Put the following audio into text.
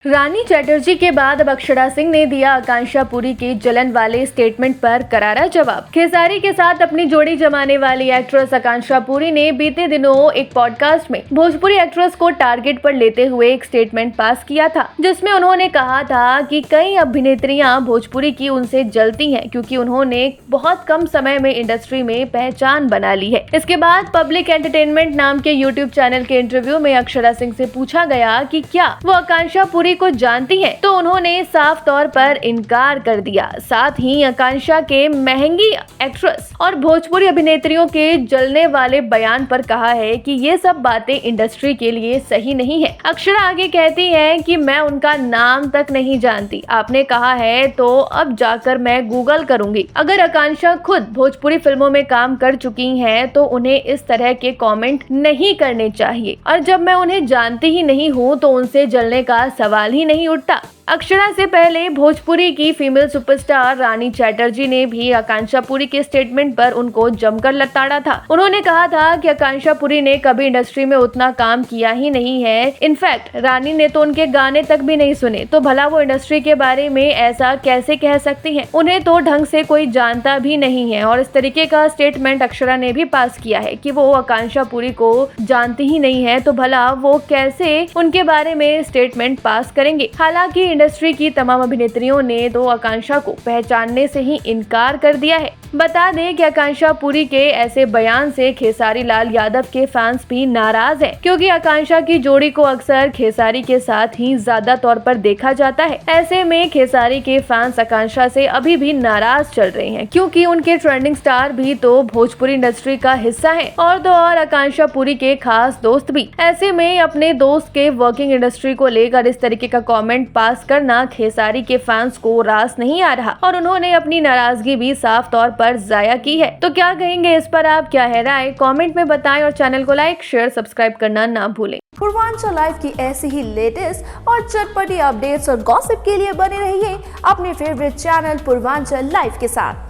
रानी चैटर्जी के बाद अब अक्षरा सिंह ने दिया आकांक्षा पुरी के जलन वाले स्टेटमेंट पर करारा जवाब। खेसारी के साथ अपनी जोड़ी जमाने वाली एक्ट्रेस आकांक्षा पुरी ने बीते दिनों एक पॉडकास्ट में भोजपुरी एक्ट्रेस को टारगेट पर लेते हुए एक स्टेटमेंट पास किया था, जिसमें उन्होंने कहा था कि कई अभिनेत्रियां भोजपुरी की उनसे जलती हैं क्योंकि उन्होंने बहुत कम समय में इंडस्ट्री में पहचान बना ली है। इसके बाद पब्लिक एंटरटेनमेंट नाम के यूट्यूब चैनल के इंटरव्यू में अक्षरा सिंह से पूछा गया कि क्या वो आकांक्षा पुरी को जानती हैं, तो उन्होंने साफ तौर पर इनकार कर दिया। साथ ही आकांक्षा के महंगी एक्ट्रेस और भोजपुरी अभिनेत्रियों के जलने वाले बयान पर कहा है कि ये सब बातें इंडस्ट्री के लिए सही नहीं है। अक्षरा आगे कहती हैं कि मैं उनका नाम तक नहीं जानती, आपने कहा है तो अब जाकर मैं गूगल करूंगी। अगर आकांक्षा खुद भोजपुरी फिल्मों में काम कर चुकी हैं तो उन्हें इस तरह के कमेंट नहीं करने चाहिए, और जब मैं उन्हें जानती ही नहीं हूँ तो उनसे जलने का सवाल ही नहीं उठता। अक्षरा से पहले भोजपुरी की फीमेल सुपरस्टार रानी चैटर्जी ने भी आकांक्षा पुरी के स्टेटमेंट पर उनको जमकर लताड़ा था। उन्होंने कहा था कि आकांक्षा पुरी ने कभी इंडस्ट्री में उतना काम किया ही नहीं है। इनफैक्ट रानी ने तो उनके गाने तक भी नहीं सुने, तो भला वो इंडस्ट्री के बारे में ऐसा कैसे कह सकती हैं? उन्हें तो ढंग से कोई जानता भी नहीं है। और इस तरीके का स्टेटमेंट अक्षरा ने भी पास किया है कि वो आकांक्षा पुरी को जानती ही नहीं है, तो भला वो कैसे उनके बारे में स्टेटमेंट पास करेंगे। हालांकि इंडस्ट्री की तमाम अभिनेत्रियों ने तो आकांक्षा को पहचानने से ही इनकार कर दिया है। बता दें कि आकांक्षा पुरी के ऐसे बयान से खेसारी लाल यादव के फैंस भी नाराज हैं, क्योंकि आकांक्षा की जोड़ी को अक्सर खेसारी के साथ ही ज्यादा तौर पर देखा जाता है। ऐसे में खेसारी के फैंस आकांक्षा से अभी भी नाराज चल रहे हैं, क्योंकि उनके ट्रेंडिंग स्टार भी तो भोजपुरी इंडस्ट्री का हिस्सा है और तो और आकांक्षा पुरी के खास दोस्त भी। ऐसे में अपने दोस्त के वर्किंग इंडस्ट्री को लेकर इस तरीके का कमेंट पास करना खेसारी के फैंस को रास नहीं आ रहा, और उन्होंने अपनी नाराजगी भी साफ तौर पर जाया की है। तो क्या कहेंगे इस पर, आप क्या है राय, कमेंट में बताएं और चैनल को लाइक, शेयर, सब्सक्राइब करना ना भूलें। पूर्वांचल लाइव की ऐसी ही लेटेस्ट और चटपटी अपडेट्स और गॉसिप के लिए बने रहिए अपने फेवरेट चैनल पूर्वांचल लाइव के साथ।